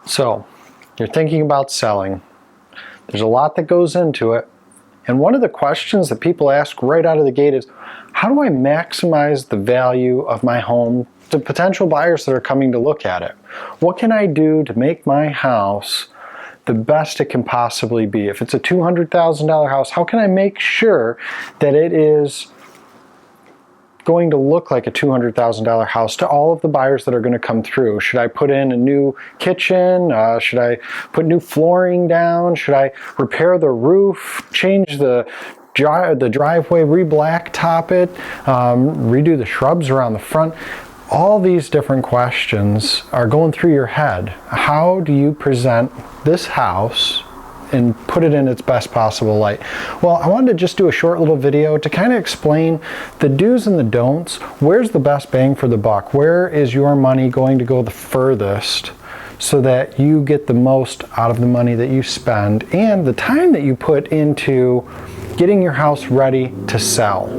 So, you're thinking about selling. There's a lot that goes into it. And one of the questions that people ask right out of the gate is, how do I maximize the value of my home to potential buyers that are coming to look at it? What can I do to make my house the best it can possibly be? If it's a $200,000 house, how can I make sure that it is going to look like a $200,000 house to all of the buyers that are going to come through? Should I put in a new kitchen? Should I put new flooring down? Should I repair the roof, change the driveway, re-blacktop it, redo the shrubs around the front? All these different questions are going through your head. How do you present this house and put it in its best possible light? Well, I wanted to just do a short little video to kind of explain the do's and the don'ts. Where's the best bang for the buck? Where is your money going to go the furthest so that you get the most out of the money that you spend and the time that you put into getting your house ready to sell?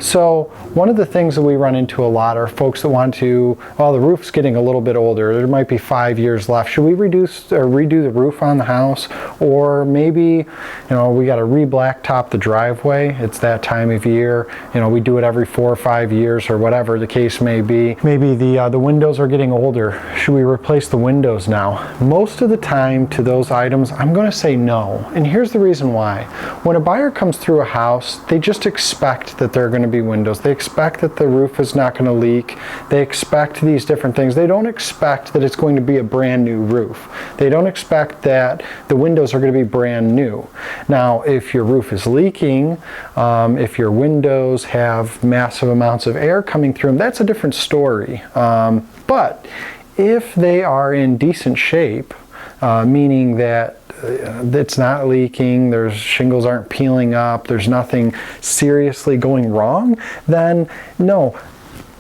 So one of the things that we run into a lot are folks that want to, well, the roof's getting a little bit older, there might be 5 years left. Should we reduce or redo the roof on the house? Or maybe, we got to re-blacktop the driveway. It's that time of year. We do it every 4 or 5 years or whatever the case may be. Maybe the windows are getting older. Should we replace the windows now? Most of the time to those items, I'm going to say no. And here's the reason why. When a buyer comes through a house, they just expect that there are going to be windows. They expect that the roof is not going to leak. They expect these different things. They don't expect that it's going to be a brand new roof. They don't expect that the windows are going to be brand new. Now, if your roof is leaking, if your windows have massive amounts of air coming through them, that's a different story. But if they are in decent shape, meaning that it's not leaking, there's shingles aren't peeling up, there's nothing seriously going wrong, then no,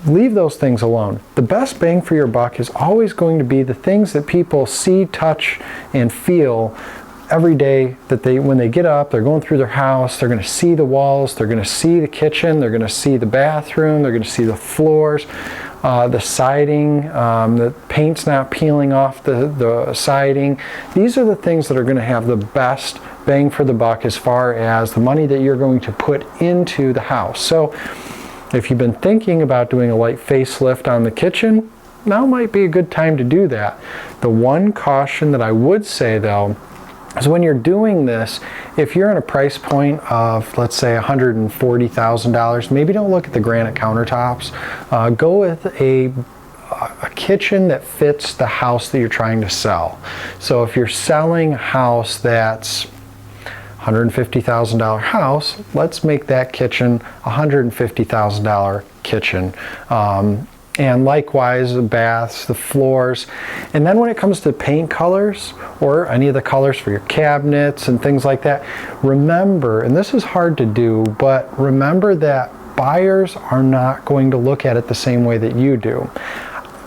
leave those things alone. The best bang for your buck is always going to be the things that people see, touch, and feel every day. That when they get up, they're going through their house, they're going to see the walls, they're going to see the kitchen, they're going to see the bathroom, they're going to see the floors, the siding, the paint's not peeling off the siding. These are the things that are going to have the best bang for the buck as far as the money that you're going to put into the house. So if you've been thinking about doing a light facelift on the kitchen, now might be a good time to do that. The one caution that I would say though, is when you're doing this, if you're in a price point of, let's say, $140,000, maybe don't look at the granite countertops. Go with a kitchen that fits the house that you're trying to sell. So if you're selling a house that's $150,000 house, let's make that kitchen a $150,000 kitchen. And likewise, the baths, the floors. And then when it comes to paint colors or any of the colors for your cabinets and things like that, remember, and this is hard to do, but remember that buyers are not going to look at it the same way that you do.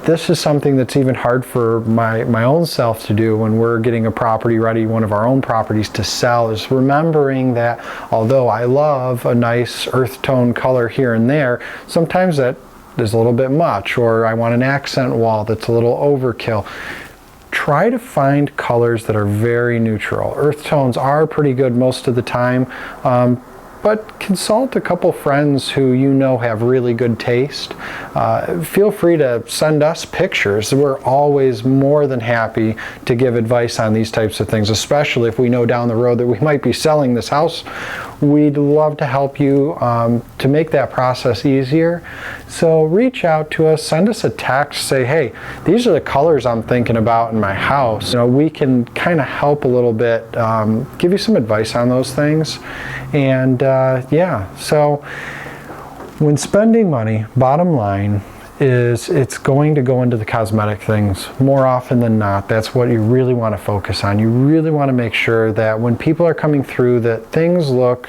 This is something that's even hard for my own self to do when we're getting a property ready, one of our own properties to sell, is remembering that although I love a nice earth tone color here and there, sometimes that is a little bit much, or I want an accent wall that's a little overkill. Try to find colors that are very neutral. Earth tones are pretty good most of the time, but consult a couple friends who you know have really good taste. Feel free to send us pictures. We're always more than happy to give advice on these types of things, especially if we know down the road that we might be selling this house. We'd love to help you to make that process easier. So reach out to us, send us a text, say, hey, these are the colors I'm thinking about in my house. We can kind of help a little bit, give you some advice on those things. And yeah, so when spending money, bottom line is it's going to go into the cosmetic things more often than not. That's what you really want to focus on. You really want to make sure that when people are coming through that things look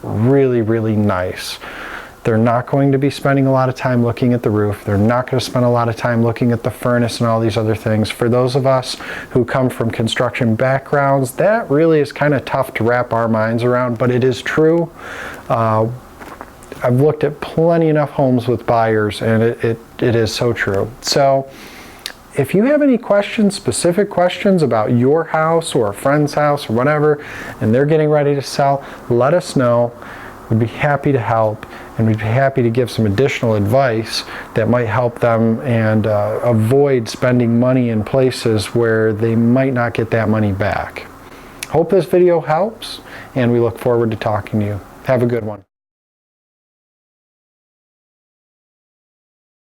really, really nice. They're not going to be spending a lot of time looking at the roof. They're not going to spend a lot of time looking at the furnace and all these other things. For those of us who come from construction backgrounds, that really is kind of tough to wrap our minds around, but it is true. I've looked at plenty enough homes with buyers, and it is so true. So if you have any questions, specific questions about your house or a friend's house or whatever, and they're getting ready to sell, let us know. We'd be happy to help, and we'd be happy to give some additional advice that might help them and avoid spending money in places where they might not get that money back. Hope this video helps, and we look forward to talking to you. Have a good one.